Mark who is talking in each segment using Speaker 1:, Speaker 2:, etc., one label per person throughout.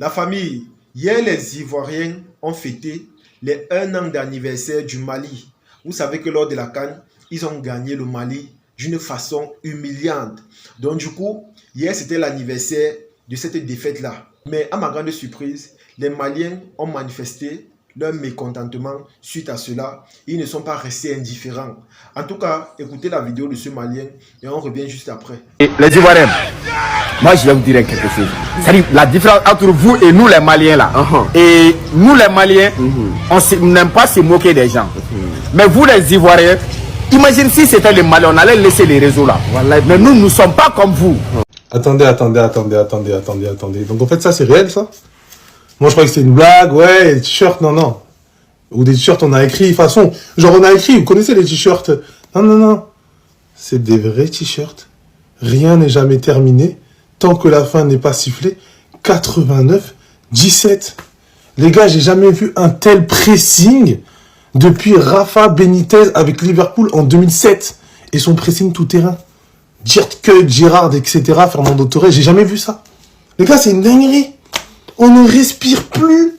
Speaker 1: La famille, hier les Ivoiriens ont fêté les 1 an d'anniversaire du Mali. Vous savez que lors de la CAN, ils ont gagné le Mali d'une façon humiliante. Donc du coup, hier c'était l'anniversaire de cette défaite-là. Mais à ma grande surprise, les Maliens ont manifesté leur mécontentement suite à cela. Ils ne sont pas restés indifférents. En tout cas, écoutez la vidéo de ce Malien et on revient juste après.
Speaker 2: Et les Ivoiriens, moi je vais vous dire quelque chose. C'est-à-dire la différence entre vous et nous les Maliens là. Et nous les Maliens, on n'aime pas se moquer des gens. Mais vous les Ivoiriens, imagine si c'était les Maliens, on allait laisser les réseaux là. Mais nous ne sommes pas comme vous.
Speaker 3: Attendez. Donc en fait ça c'est réel ça? Moi je croyais que c'était une blague, ouais, t-shirt, non. Ou des t-shirts on a écrit, de toute façon, genre on a écrit, vous connaissez les t-shirts? Non. C'est des vrais t-shirts. Rien n'est jamais terminé. Tant que la fin n'est pas sifflée. 89-17. Les gars, j'ai jamais vu un tel pressing depuis Rafa Benitez avec Liverpool en 2007. Et son pressing tout terrain. Dirk Kuyt, Girard, etc. Fernando Torres, j'ai jamais vu ça. Les gars, c'est une dinguerie. On ne respire plus.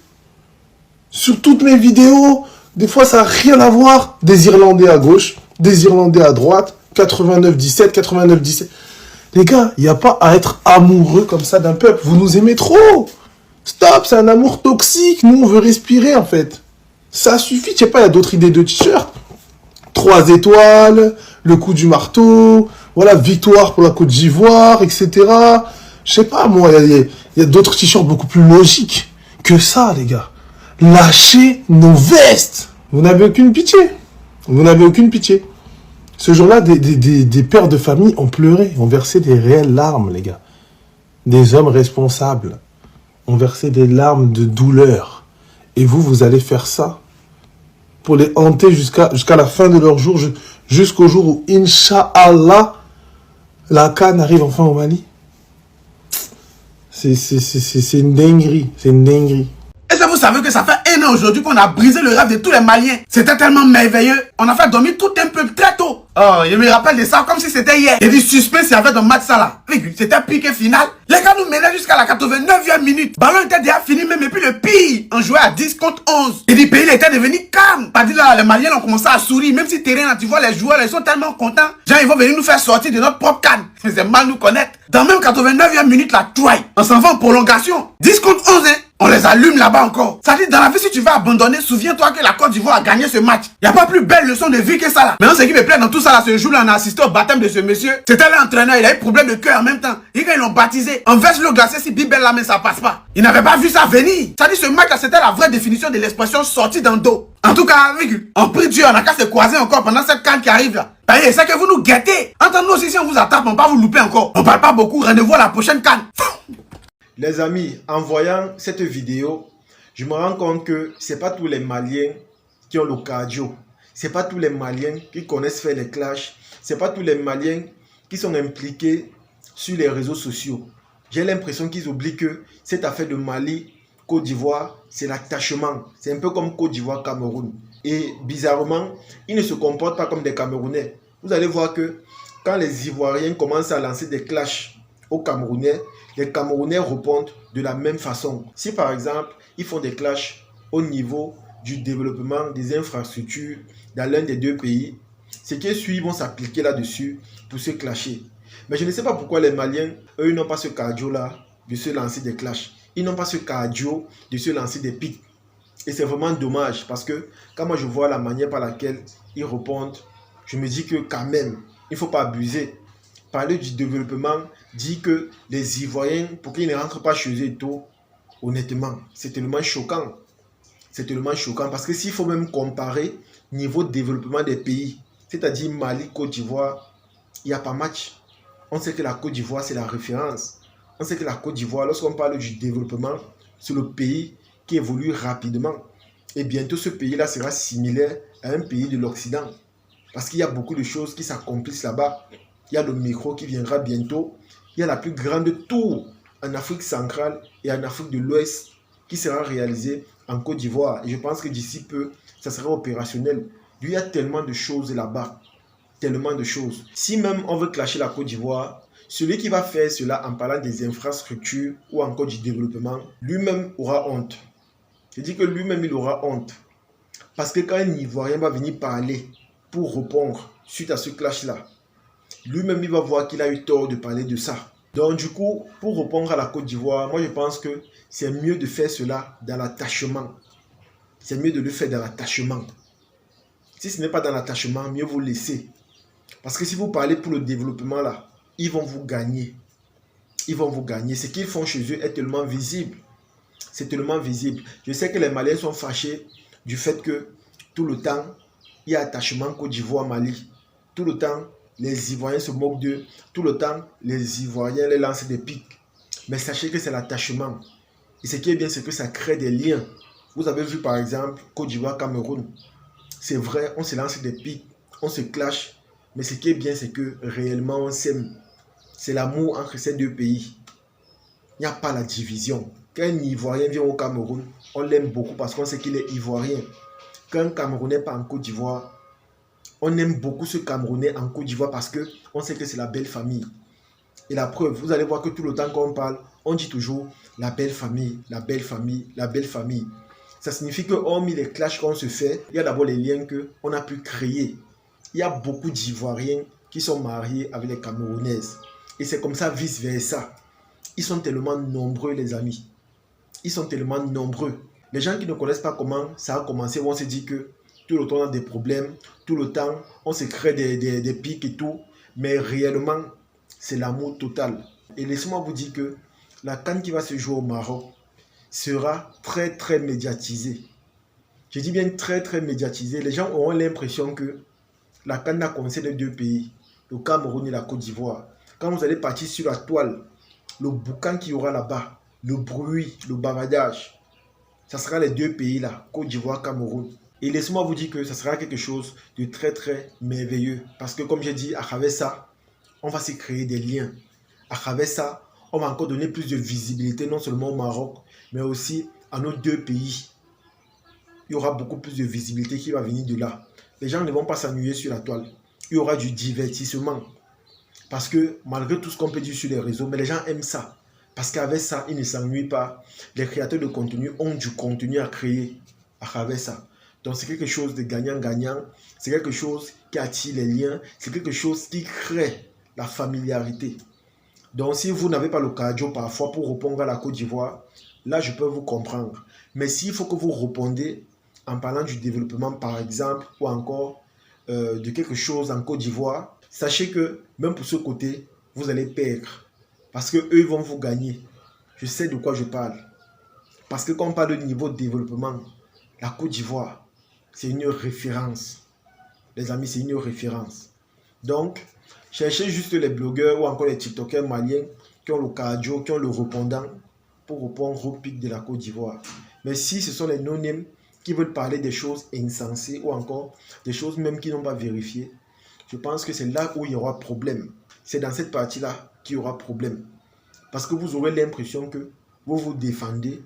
Speaker 3: Sur toutes mes vidéos, des fois ça n'a rien à voir. Des Irlandais à gauche, des Irlandais à droite, 89-17, 89-17. Les gars, il n'y a pas à être amoureux comme ça d'un peuple. Vous nous aimez trop. Stop, c'est un amour toxique. Nous, on veut respirer en fait. Ça suffit. Je sais pas, il y a d'autres idées de t-shirts. 3 étoiles, le coup du marteau, voilà, victoire pour la Côte d'Ivoire, etc. Je sais pas, moi, il y a d'autres t-shirts beaucoup plus logiques que ça, les gars. Lâchez nos vestes. Vous n'avez aucune pitié. Vous n'avez aucune pitié. Ce jour-là, des pères de famille ont pleuré, ont versé des réelles larmes, les gars. Des hommes responsables ont versé des larmes de douleur. Et vous allez faire ça pour les hanter jusqu'à la fin de leur jour, jusqu'au jour où, Inch'Allah, la CAN arrive enfin au Mali. C'est une dinguerie. C'est une dinguerie.
Speaker 4: Est-ce que vous savez que ça fait 1 an aujourd'hui qu'on a brisé le rêve de tous les Maliens? C'était tellement merveilleux. On a fait dormir tout un peuple très tôt. Oh, je me rappelle de ça comme si c'était hier. Et du suspense, il y avait dans le match ça là. C'était piqué final. Les gars nous menaient jusqu'à la 89e minute. Ballon était déjà fini même et puis le pire, on jouait à 10 contre 11. Et du pays était devenu calme. Pas dit là, les Maliens ont commencé à sourire. Même si terrain là, tu vois les joueurs, ils sont tellement contents. Genre ils vont venir nous faire sortir de notre propre canne. C'est mal nous connaître. Dans même 89e minute la try. On s'en va en prolongation. 10 contre 11 hein. On les allume là-bas encore. Ça dit, dans la vie, si tu vas abandonner, souviens-toi que la Côte d'Ivoire a gagné ce match. Il n'y a pas plus belle leçon de vie que ça là. Maintenant, ce qui me plaît dans tout ça là, ce jour-là, on a assisté au baptême de ce monsieur. C'était l'entraîneur, il a eu problème de cœur en même temps. Et quand ils l'ont baptisé, on verse l'eau glacée si Bibel là, mais ça passe pas. Il n'avait pas vu ça venir. Ça dit, ce match là, c'était la vraie définition de l'expression sortie d'un dos. En tout cas, on prie Dieu, on a qu'à se croiser encore pendant cette canne qui arrive là. C'est que vous nous guettez. Entre nous aussi, si on vous attrape, on va pas vous louper encore. On parle pas beaucoup, rendez-vous à la prochaine canne.
Speaker 1: Les amis, en voyant cette vidéo, je me rends compte que c'est pas tous les Maliens qui ont le cardio. C'est pas tous les Maliens qui connaissent faire les clashs. C'est pas tous les Maliens qui sont impliqués sur les réseaux sociaux. J'ai l'impression qu'ils oublient que cette affaire de Mali, Côte d'Ivoire, c'est l'attachement. C'est un peu comme Côte d'Ivoire, Cameroun. Et bizarrement, ils ne se comportent pas comme des Camerounais. Vous allez voir que quand les Ivoiriens commencent à lancer des clashs aux Camerounais, les Camerounais répondent de la même façon. Si par exemple, ils font des clashs au niveau du développement des infrastructures dans l'un des deux pays, ce qui suit vont s'appliquer là-dessus pour se clasher. Mais je ne sais pas pourquoi les Maliens, eux, n'ont pas ce cardio-là de se lancer des clashs. Ils n'ont pas ce cardio de se lancer des pics. Et c'est vraiment dommage parce que quand moi je vois la manière par laquelle ils répondent, je me dis que quand même, il ne faut pas abuser. Parler du développement dit que les Ivoiriens, pour qu'ils ne rentrent pas chez eux tôt, honnêtement, c'est tellement choquant. C'est tellement choquant parce que s'il faut même comparer niveau développement des pays, c'est-à-dire Mali, Côte d'Ivoire, il n'y a pas match. On sait que la Côte d'Ivoire, c'est la référence. On sait que la Côte d'Ivoire, lorsqu'on parle du développement, c'est le pays qui évolue rapidement. Et bientôt, ce pays-là sera similaire à un pays de l'Occident. Parce qu'il y a beaucoup de choses qui s'accomplissent là-bas. Il y a le micro qui viendra bientôt. Il y a la plus grande tour en Afrique centrale et en Afrique de l'Ouest qui sera réalisée en Côte d'Ivoire. Et je pense que d'ici peu, ça sera opérationnel. Il y a tellement de choses là-bas. Tellement de choses. Si même on veut clasher la Côte d'Ivoire, celui qui va faire cela en parlant des infrastructures ou encore du développement, lui-même aura honte. Je dis que lui-même, il aura honte. Parce que quand un Ivoirien va venir parler pour répondre suite à ce clash-là, lui-même, il va voir qu'il a eu tort de parler de ça. Donc, du coup, pour répondre à la Côte d'Ivoire, moi, je pense que c'est mieux de faire cela dans l'attachement. C'est mieux de le faire dans l'attachement. Si ce n'est pas dans l'attachement, mieux vous laisser. Parce que si vous parlez pour le développement, là, ils vont vous gagner. Ils vont vous gagner. Ce qu'ils font chez eux est tellement visible. C'est tellement visible. Je sais que les Maliens sont fâchés du fait que tout le temps, il y a attachement Côte d'Ivoire-Mali. Tout le temps, les Ivoiriens se moquent d'eux. Tout le temps, les Ivoiriens les lancent des pics. Mais sachez que c'est l'attachement. Et ce qui est bien, c'est que ça crée des liens. Vous avez vu par exemple Côte d'Ivoire-Cameroun. C'est vrai, on se lance des pics, on se clash. Mais ce qui est bien, c'est que réellement on s'aime. C'est l'amour entre ces deux pays. Il n'y a pas la division. Quand un Ivoirien vient au Cameroun, on l'aime beaucoup parce qu'on sait qu'il est Ivoirien. Quand un Camerounais part en Côte d'Ivoire, on aime beaucoup ce Camerounais en Côte d'Ivoire parce qu'on sait que c'est la belle famille. Et la preuve, vous allez voir que tout le temps qu'on parle, on dit toujours la belle famille, la belle famille, la belle famille. Ça signifie que hormis les clashs qu'on se fait, il y a d'abord les liens qu'on a pu créer. Il y a beaucoup d'Ivoiriens qui sont mariés avec les Camerounaises. Et c'est comme ça vice-versa. Ils sont tellement nombreux, les amis. Ils sont tellement nombreux. Les gens qui ne connaissent pas comment ça a commencé vont se dire que tout le temps on a des problèmes, tout le temps on se crée des pics et tout. Mais réellement, c'est l'amour total. Et laissez-moi vous dire que la CAN qui va se jouer au Maroc sera très très médiatisée. Je dis bien très très médiatisée. Les gens auront l'impression que la CAN a concerné deux pays, le Cameroun et la Côte d'Ivoire. Quand vous allez partir sur la toile, le boucan qu'il y aura là-bas, le bruit, le bavardage, ça sera les deux pays là, Côte d'Ivoire, Cameroun. Et laissez-moi vous dire que ça sera quelque chose de très très merveilleux. Parce que comme j'ai dit, à travers ça, on va se créer des liens. À travers ça, on va encore donner plus de visibilité, non seulement au Maroc, mais aussi à nos deux pays. Il y aura beaucoup plus de visibilité qui va venir de là. Les gens ne vont pas s'ennuyer sur la toile. Il y aura du divertissement. Parce que malgré tout ce qu'on peut dire sur les réseaux, mais les gens aiment ça. Parce qu'avec ça, ils ne s'ennuient pas. Les créateurs de contenu ont du contenu à créer à travers ça. Donc c'est quelque chose de gagnant-gagnant. C'est quelque chose qui attire les liens. C'est quelque chose qui crée la familiarité. Donc si vous n'avez pas le cardio parfois pour répondre à la Côte d'Ivoire, là je peux vous comprendre. Mais s'il faut que vous répondez en parlant du développement par exemple, ou encore de quelque chose en Côte d'Ivoire, sachez que même pour ce côté, vous allez perdre. Parce qu'eux vont vous gagner. Je sais de quoi je parle. Parce que quand on parle de niveau de développement, la Côte d'Ivoire, c'est une référence. Les amis, c'est une référence. Donc, cherchez juste les blogueurs ou encore les TikTokers maliens qui ont le cardio, qui ont le répondant pour répondre au pic de la Côte d'Ivoire. Mais si ce sont les no-names qui veulent parler des choses insensées ou encore des choses même qui n'ont pas vérifiées, je pense que c'est là où il y aura problème. C'est dans cette partie-là qu'il y aura problème. Parce que vous aurez l'impression que vous vous défendez,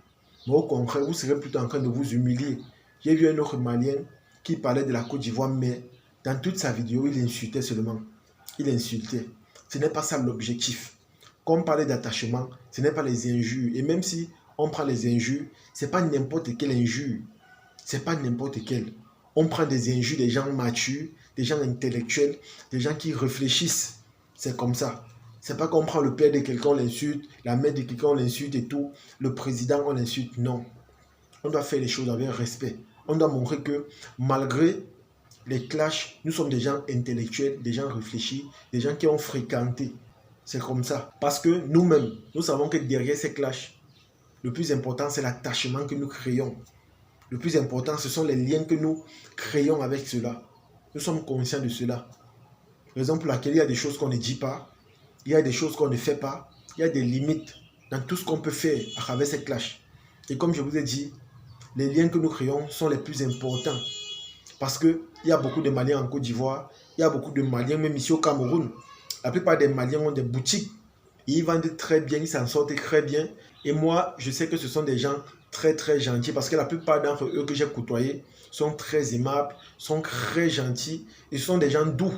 Speaker 1: mais au contraire, vous serez plutôt en train de vous humilier. J'ai vu un autre Malien qui parlait de la Côte d'Ivoire, mais dans toute sa vidéo, il insultait seulement. Il insultait. Ce n'est pas ça l'objectif. Quand on parlait d'attachement, ce n'est pas les injures. Et même si on prend les injures, ce n'est pas n'importe quelle injure. Ce n'est pas n'importe quelle. On prend des injures des gens matures, des gens intellectuels, des gens qui réfléchissent. C'est comme ça. C'est pas qu'on prend le père de quelqu'un, on l'insulte, la mère de quelqu'un, on l'insulte et tout, le président, on l'insulte. Non. On doit faire les choses avec respect. On doit montrer que malgré les clashs, nous sommes des gens intellectuels, des gens réfléchis, des gens qui ont fréquenté. C'est comme ça. Parce que nous-mêmes, nous savons que derrière ces clashs, le plus important, c'est l'attachement que nous créons. Le plus important, ce sont les liens que nous créons avec cela. Nous sommes conscients de cela. Raison pour laquelle il y a des choses qu'on ne dit pas, il y a des choses qu'on ne fait pas, il y a des limites dans tout ce qu'on peut faire à travers ces clashs. Et comme je vous ai dit, les liens que nous créons sont les plus importants. Parce qu'il y a beaucoup de Maliens en Côte d'Ivoire, il y a beaucoup de Maliens même ici au Cameroun. La plupart des Maliens ont des boutiques. Ils vendent très bien, ils s'en sortent très bien. Et moi, je sais que ce sont des gens très très gentils parce que la plupart d'entre eux que j'ai côtoyés sont très aimables, sont très gentils et ce sont des gens doux.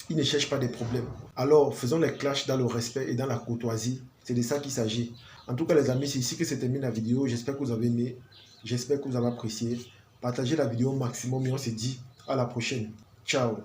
Speaker 1: ils ne cherchent pas des problèmes. Alors, faisons les clashs dans le respect et dans la courtoisie. C'est de ça qu'il s'agit. En tout cas, les amis, c'est ici que se termine la vidéo. J'espère que vous avez aimé. J'espère que vous avez apprécié. Partagez la vidéo au maximum et on se dit à la prochaine. Ciao.